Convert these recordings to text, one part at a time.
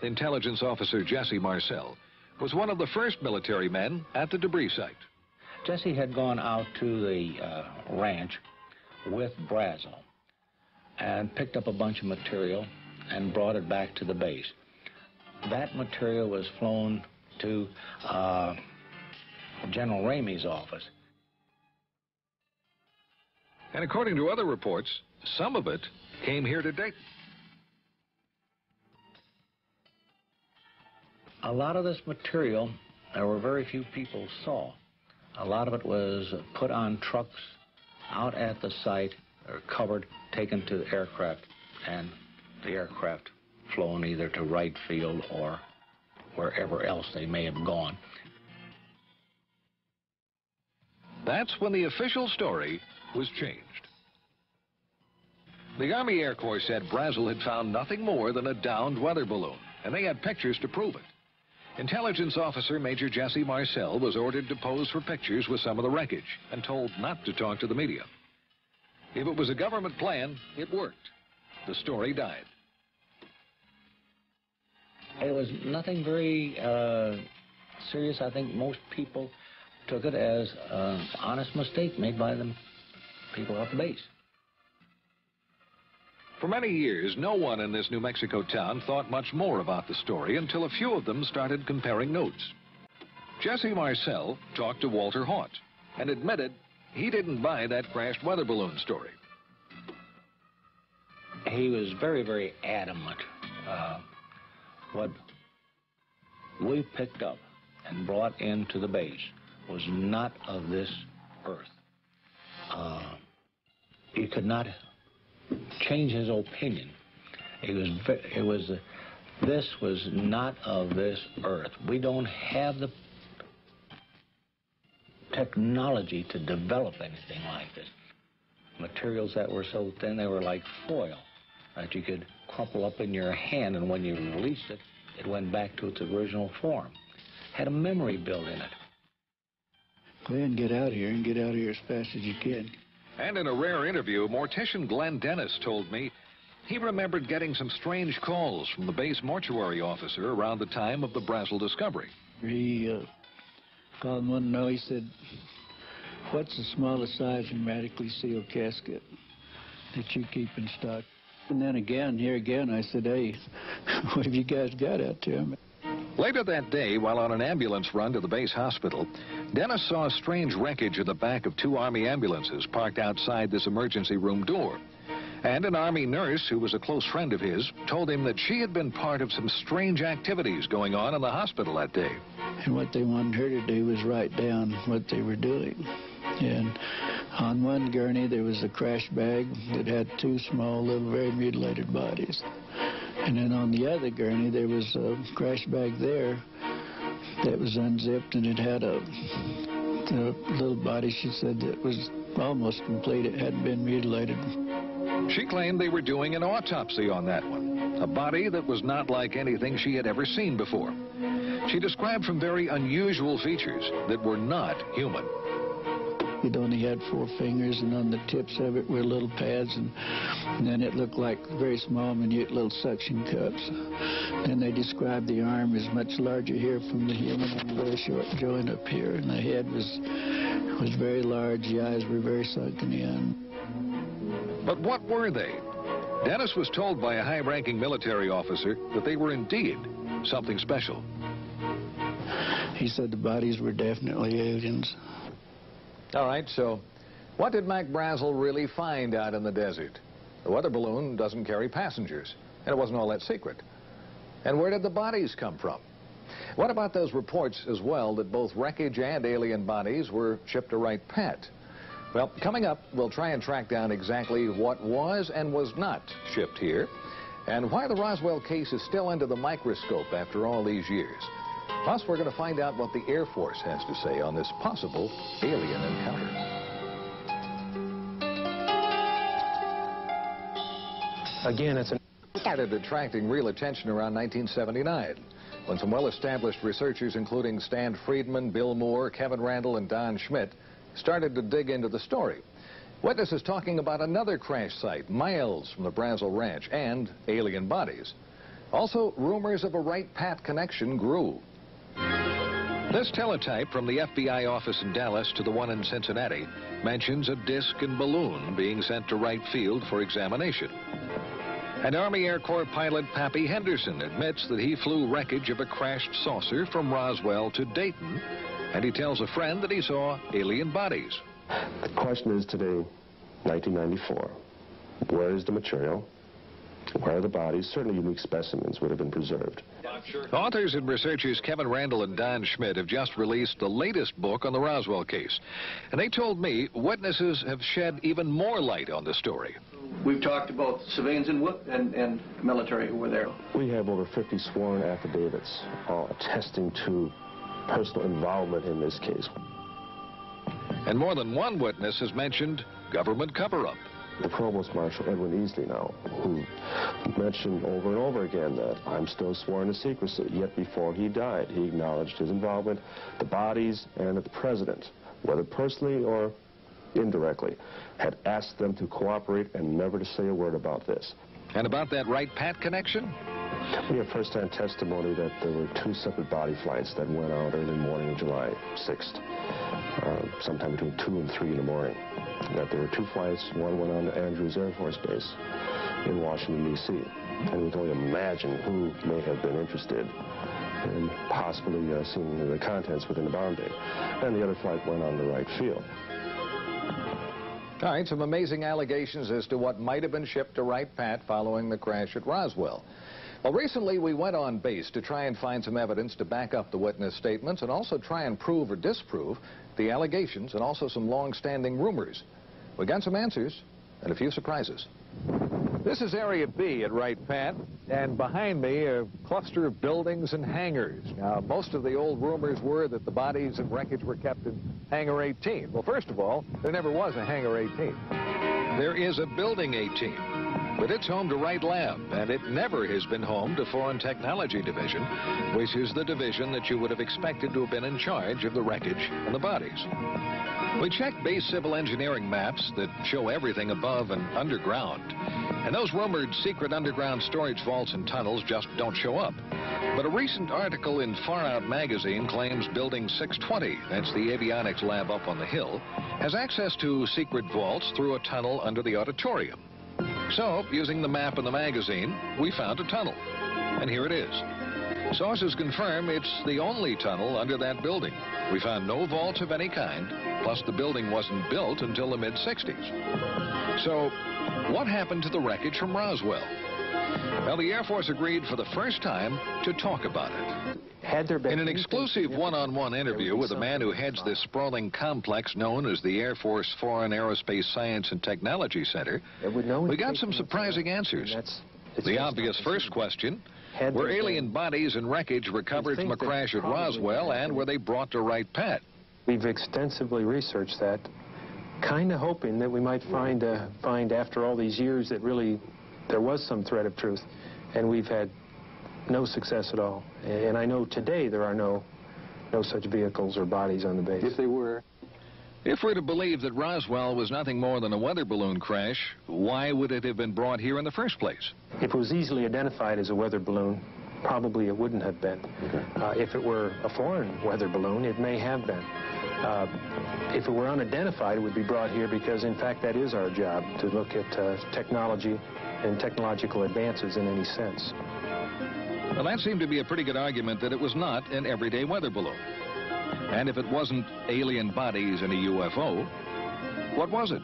Intelligence Officer Jesse Marcel was one of the first military men at the debris site. Jesse had gone out to the ranch with Brazel and picked up a bunch of material and brought it back to the base. That material was flown to General Ramey's office. And according to other reports, some of it came here to Dayton. A lot of this material, there were very few people saw. A lot of it was put on trucks out at the site, or covered, taken to the aircraft, and the aircraft flown either to Wright Field or wherever else they may have gone. That's when the official story was changed. The Army Air Corps said Brazel had found nothing more than a downed weather balloon, and they had pictures to prove it. Intelligence Officer Major Jesse Marcel was ordered to pose for pictures with some of the wreckage and told not to talk to the media. If it was a government plan, it worked. The story died. It was nothing very serious. I think most people took it as an honest mistake made by the people at the base. For many years, no one in this New Mexico town thought much more about the story until a few of them started comparing notes. Jesse Marcel talked to Walter Haut and admitted he didn't buy that crashed weather balloon story. He was very, very adamant. What we picked up and brought into the base was not of this earth. He could not change his opinion. This was not of this earth. We don't have the technology to develop anything like this. Materials that were so thin, they were like foil that you could crumple up in your hand, and when you released it, it went back to its original form. Had a memory built in it. Go ahead and get out of here, and get out of here as fast as you can. And in a rare interview, mortician Glenn Dennis told me he remembered getting some strange calls from the base mortuary officer around the time of the Brazel discovery. He called one night. He said, "What's the smallest size hermetically sealed casket that you keep in stock?" And then again, here again, I said, "Hey, what have you guys got out there?" Later that day, while on an ambulance run to the base hospital, Dennis saw strange wreckage at the back of 2 Army ambulances parked outside this emergency room door. And an Army nurse, who was a close friend of his, told him that she had been part of some strange activities going on in the hospital that day. And what they wanted her to do was write down what they were doing. And on one gurney, there was a crash bag that had 2 small, little, very mutilated bodies. And then on the other gurney, there was a crash bag there that was unzipped, and it had a little body, she said, that was almost complete. It hadn't been mutilated. She claimed they were doing an autopsy on that one, a body that was not like anything she had ever seen before. She described some very unusual features that were not human. It only had 4 fingers, and on the tips of it were little pads, and then it looked like very small, minute little suction cups. And they described the arm as much larger here from the human and a very short joint up here. And the head was very large. The eyes were very sunken in. But what were they? Dennis was told by a high-ranking military officer that they were indeed something special. He said the bodies were definitely aliens. All right, so what did Mac Brazel really find out in the desert? The weather balloon doesn't carry passengers, and it wasn't all that secret. And where did the bodies come from? What about those reports as well that both wreckage and alien bodies were shipped to Wright Pat? Well, coming up, we'll try and track down exactly what was and was not shipped here, and why the Roswell case is still under the microscope after all these years. Plus, we're going to find out what the Air Force has to say on this possible alien encounter. Again, it started attracting real attention around 1979, when some well-established researchers, including Stan Friedman, Bill Moore, Kevin Randall, and Don Schmidt, started to dig into the story. Witnesses talking about another crash site miles from the Brazel Ranch and alien bodies. Also, rumors of a right-pat connection grew. This teletype from the FBI office in Dallas to the one in Cincinnati mentions a disc and balloon being sent to Wright Field for examination. And Army Air Corps pilot Pappy Henderson admits that he flew wreckage of a crashed saucer from Roswell to Dayton, and he tells a friend that he saw alien bodies. The question is today, 1994, where is the material? Where are the bodies? Certainly unique specimens would have been preserved. Authors and researchers Kevin Randall and Don Schmidt have just released the latest book on the Roswell case. And they told me witnesses have shed even more light on the story. We've talked about civilians and military who were there. We have over 50 sworn affidavits attesting to personal involvement in this case. And more than one witness has mentioned government cover-up. The Provost Marshal Edwin Easley now, who mentioned over and over again that I'm still sworn to secrecy, yet before he died, he acknowledged his involvement, the bodies, and that the President, whether personally or indirectly, had asked them to cooperate and never to say a word about this. And about that Wright-Pat connection? We have first-hand testimony that there were two separate body flights that went out early morning of July 6th, sometime between 2 and 3 in the morning. That there were two flights, one went on to Andrews Air Force Base in Washington, D.C. And we can only imagine who may have been interested in possibly seeing the contents within the bomb bay. And the other flight went on to Wright Field. All right, some amazing allegations as to what might have been shipped to Wright-Pat following the crash at Roswell. Well, recently we went on base to try and find some evidence to back up the witness statements and also try and prove or disprove the allegations and also some long-standing rumors. We got some answers and a few surprises. This is Area B at Wright-Pat, and behind me a cluster of buildings and hangars. Now, most of the old rumors were that the bodies and wreckage were kept in Hangar 18. Well, first of all, there never was a Hangar 18. There is a Building 18, but it's home to Wright Lab, and it never has been home to Foreign Technology Division, which is the division that you would have expected to have been in charge of the wreckage and the bodies. We checked base civil engineering maps that show everything above and underground, and those rumored secret underground storage vaults and tunnels just don't show up. But a recent article in Far Out magazine claims Building 620, that's the avionics lab up on the hill, has access to secret vaults through a tunnel under the auditorium. So, using the map in the magazine, we found a tunnel. And here it is. Sources confirm it's the only tunnel under that building. We found no vaults of any kind, plus the building wasn't built until the mid-60s. So, what happened to the wreckage from Roswell? Well, the Air Force agreed for the first time to talk about it. Had there been in an exclusive one-on-one interview with a man who heads this sprawling complex known as the Air Force Foreign Aerospace Science and Technology Center, we got some surprising answers. The obvious first question, were alien bodies and wreckage recovered from a crash at Roswell, and were they brought to Wright-Pat? We've extensively researched that, kind of hoping that we might find after all these years that really there was some thread of truth, and we've had no success at all. And I know today there are no such vehicles or bodies on the base. If they were. If we're to believe that Roswell was nothing more than a weather balloon crash, why would it have been brought here in the first place? If it was easily identified as a weather balloon, probably it wouldn't have been. If it were a foreign weather balloon, it may have been. If it were unidentified, it would be brought here because, in fact, that is our job, to look at technology and technological advances in any sense. Well, that seemed to be a pretty good argument that it was not an everyday weather balloon. And if it wasn't alien bodies in a UFO, what was it?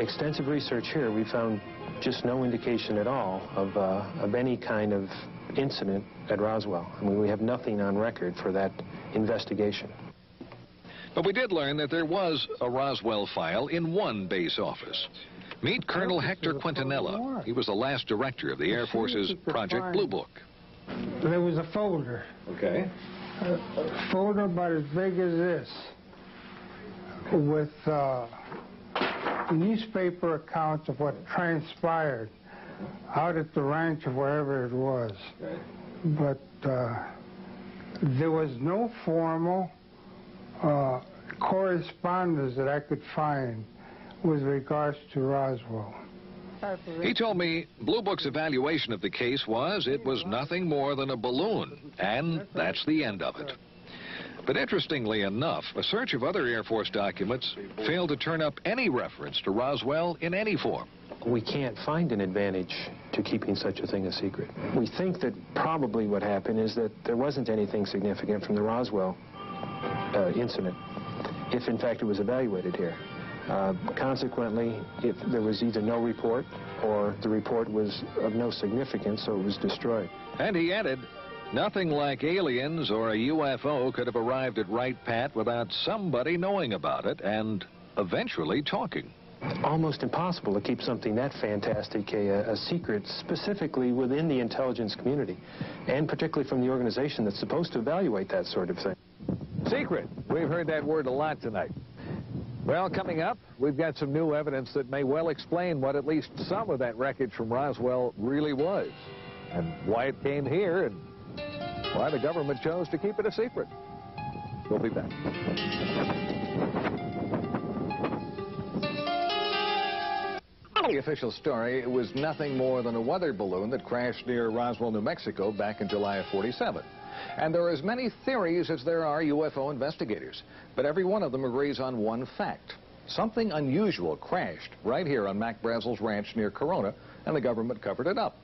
Extensive research here, we found just no indication at all of any kind of incident at Roswell. I mean, we have nothing on record for that investigation. But we did learn that there was a Roswell file in one base office. Meet Colonel Hector Quintanilla. He was the last director of the Air Force's Project Blue Book. There was a folder. Okay. A folder about as big as this, with newspaper accounts of what transpired out at the ranch or wherever it was. Okay. But there was no formal correspondence that I could find with regards to Roswell. He told me Blue Book's evaluation of the case was it was nothing more than a balloon, and that's the end of it. But interestingly enough, a search of other Air Force documents failed to turn up any reference to Roswell in any form. We can't find an advantage to keeping such a thing a secret. We think that probably what happened is that there wasn't anything significant from the Roswell incident, if in fact it was evaluated here. Consequently, if there was either no report or the report was of no significance, so it was destroyed. And he added, nothing like aliens or a UFO could have arrived at Wright Pat without somebody knowing about it and eventually talking. Almost impossible to keep something that fantastic a secret, specifically within the intelligence community, and particularly from the organization that's supposed to evaluate that sort of thing. Secret. We've heard that word a lot tonight. Well, coming up, we've got some new evidence that may well explain what at least some of that wreckage from Roswell really was, and why it came here, and why the government chose to keep it a secret. We'll be back. The official story was nothing more than a weather balloon that crashed near Roswell, New Mexico back in July of '47. And there are as many theories as there are UFO investigators, but every one of them agrees on one fact. Something unusual crashed right here on Mac Brazel's ranch near Corona, and the government covered it up.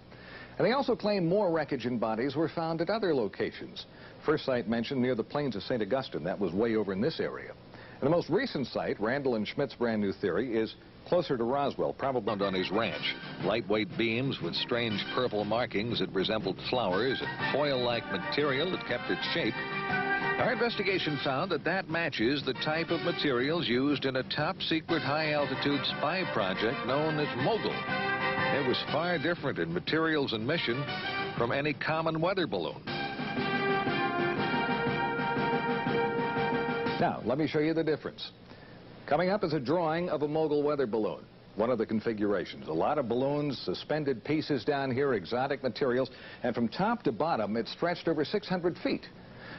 And they also claim more wreckage and bodies were found at other locations. First site mentioned near the plains of St. Augustine. That was way over in this area. And the most recent site, Randall and Schmidt's brand new theory, is closer to Roswell, probably on his ranch. Lightweight beams with strange purple markings that resembled flowers and foil-like material that kept its shape. Our investigation found that that matches the type of materials used in a top-secret high-altitude spy project known as Mogul. It was far different in materials and mission from any common weather balloon. Now, let me show you the difference. Coming up is a drawing of a Mogul weather balloon, one of the configurations. A lot of balloons, suspended pieces down here, exotic materials, and from top to bottom, it stretched over 600 feet.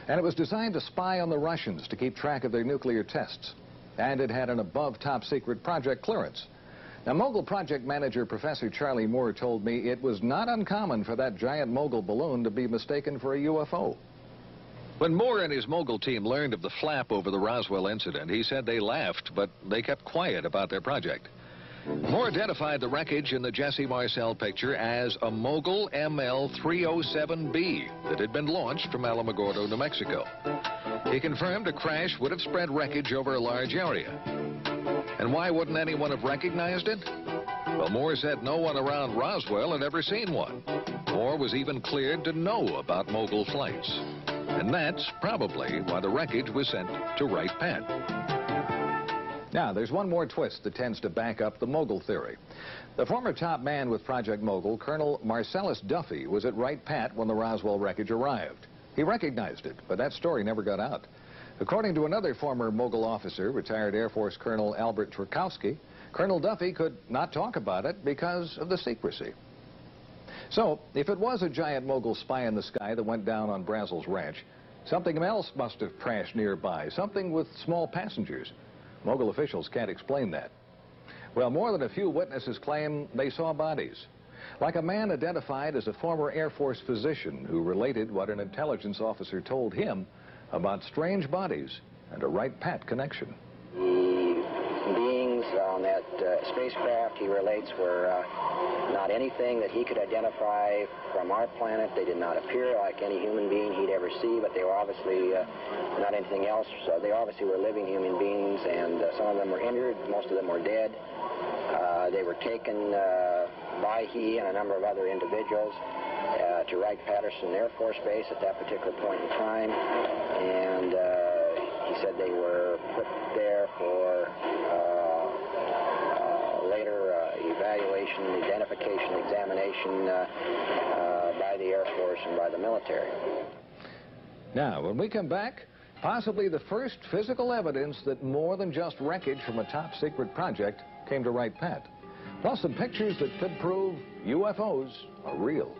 And it was designed to spy on the Russians to keep track of their nuclear tests. And it had an above top secret project clearance. Now, Mogul project manager Professor Charlie Moore told me it was not uncommon for that giant Mogul balloon to be mistaken for a UFO. When Moore and his Mogul team learned of the flap over the Roswell incident, he said they laughed, but they kept quiet about their project. Moore identified the wreckage in the Jesse Marcel picture as a Mogul ML-307B that had been launched from Alamogordo, New Mexico. He confirmed a crash would have spread wreckage over a large area. And why wouldn't anyone have recognized it? Well, Moore said no one around Roswell had ever seen one. Moore was even cleared to know about Mogul flights. And that's probably why the wreckage was sent to Wright Pat. Now, there's one more twist that tends to back up the Mogul theory. The former top man with Project Mogul, Colonel Marcellus Duffy, was at Wright Pat when the Roswell wreckage arrived. He recognized it, but that story never got out. According to another former Mogul officer, retired Air Force Colonel Albert Tchaikovsky, Colonel Duffy could not talk about it because of the secrecy. So, if it was a giant Mogul spy in the sky that went down on Brazel's ranch, something else must have crashed nearby, something with small passengers. Mogul officials can't explain that. Well, more than a few witnesses claim they saw bodies. Like a man identified as a former Air Force physician who related what an intelligence officer told him about strange bodies and a Wright Pat connection. Beings on that spacecraft, he relates, were not anything that he could identify from our planet. They did not appear like any human being he'd ever see, but they were obviously not anything else. So they obviously were living human beings, and some of them were injured, most of them were dead. They were taken by he and a number of other individuals to Wright-Patterson Air Force Base at that particular point in time, and he said they were put there for later evaluation, identification, examination by the Air Force and by the military. Now, when we come back, possibly the first physical evidence that more than just wreckage from a top-secret project came to Wright Pat. Plus some pictures that could prove UFOs are real.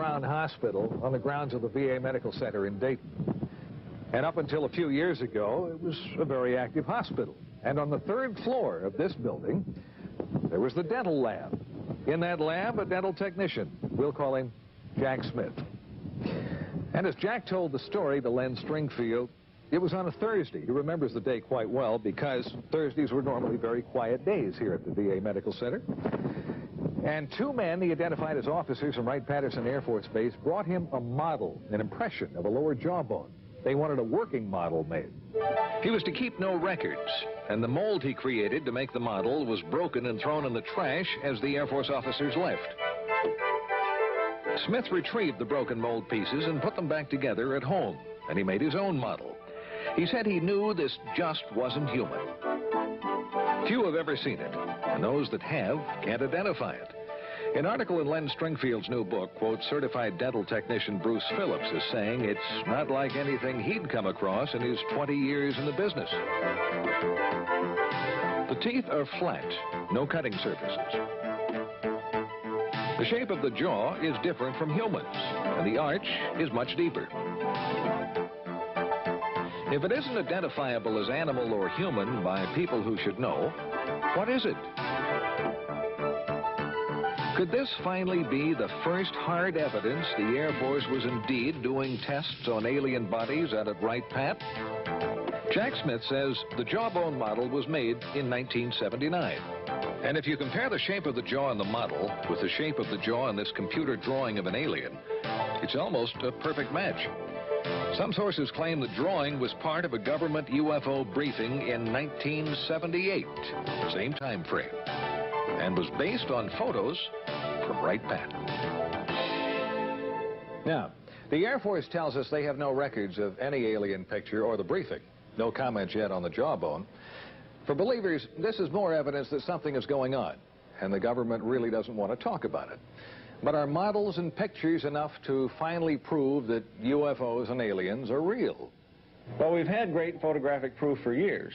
Brown Hospital on the grounds of the VA Medical Center in Dayton. And up until a few years ago, it was a very active hospital. And on the 3rd floor of this building, there was the dental lab. In that lab, a dental technician. We'll call him Jack Smith. And as Jack told the story to Len Stringfield, it was on a Thursday. He remembers the day quite well because Thursdays were normally very quiet days here at the VA Medical Center. And 2 men he identified as officers from Wright-Patterson Air Force Base brought him a model, an impression of a lower jawbone. They wanted a working model made. He was to keep no records, and the mold he created to make the model was broken and thrown in the trash as the Air Force officers left. Smith retrieved the broken mold pieces and put them back together at home, and he made his own model. He said he knew this just wasn't human. Few have ever seen it, and those that have can't identify it. An article in Len Stringfield's new book quotes certified dental technician Bruce Phillips as saying it's not like anything he'd come across in his 20 years in the business. The teeth are flat, no cutting surfaces. The shape of the jaw is different from humans, and the arch is much deeper. If it isn't identifiable as animal or human by people who should know, what is it? Could this finally be the first hard evidence the Air Force was indeed doing tests on alien bodies out at Wright-Pat? Jack Smith says the jawbone model was made in 1979. And if you compare the shape of the jaw in the model with the shape of the jaw in this computer drawing of an alien, it's almost a perfect match. Some sources claim the drawing was part of a government UFO briefing in 1978, same time frame, and was based on photos from Wright-Pat. Now, the Air Force tells us they have no records of any alien picture or the briefing. No comments yet on the jawbone. For believers, this is more evidence that something is going on, and the government really doesn't want to talk about it. But are models and pictures enough to finally prove that UFOs and aliens are real? Well, we've had great photographic proof for years.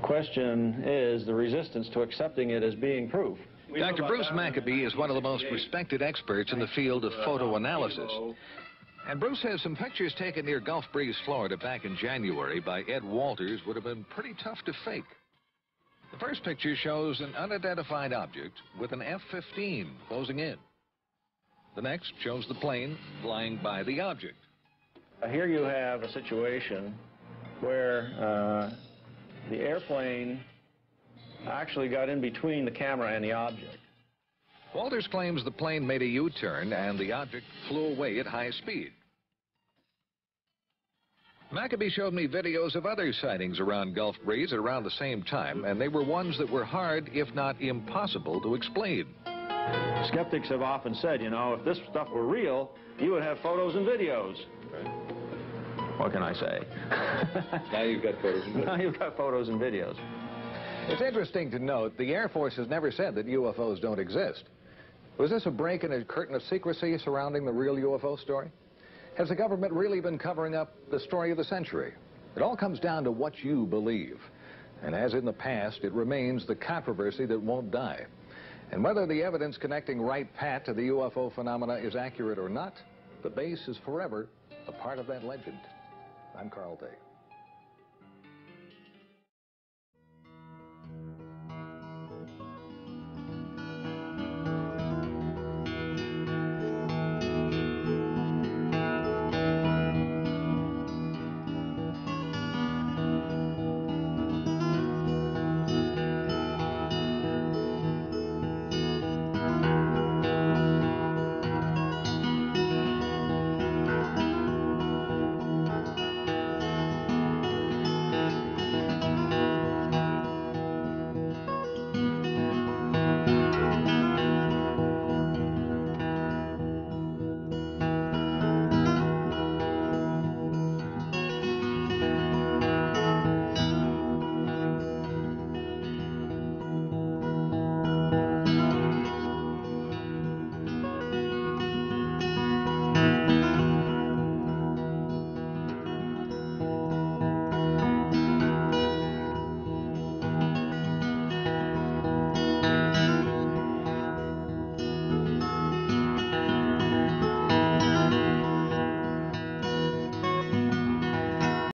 The question is the resistance to accepting it as being proof. Dr. Bruce Maccabee is one of the most respected experts in the field of photo analysis. And Bruce says some pictures taken near Gulf Breeze, Florida back in January by Ed Walters would have been pretty tough to fake. The first picture shows an unidentified object with an F-15 closing in. The next shows the plane flying by the object. Here you have a situation where the airplane actually got in between the camera and the object. Walters claims the plane made a U-turn and the object flew away at high speed. Maccabee showed me videos of other sightings around Gulf Breeze at around the same time, and they were ones that were hard, if not impossible, to explain. Skeptics have often said, you know, if this stuff were real, you would have photos and videos. Right. What can I say? Now you've got photos and videos. Now you've got photos and videos. It's interesting to note the Air Force has never said that UFOs don't exist. Was this a break in a curtain of secrecy surrounding the real UFO story? Has the government really been covering up the story of the century? It all comes down to what you believe. And as in the past, it remains the controversy that won't die. And whether the evidence connecting Wright-Pat to the UFO phenomena is accurate or not, the base is forever a part of that legend. I'm Carl Day.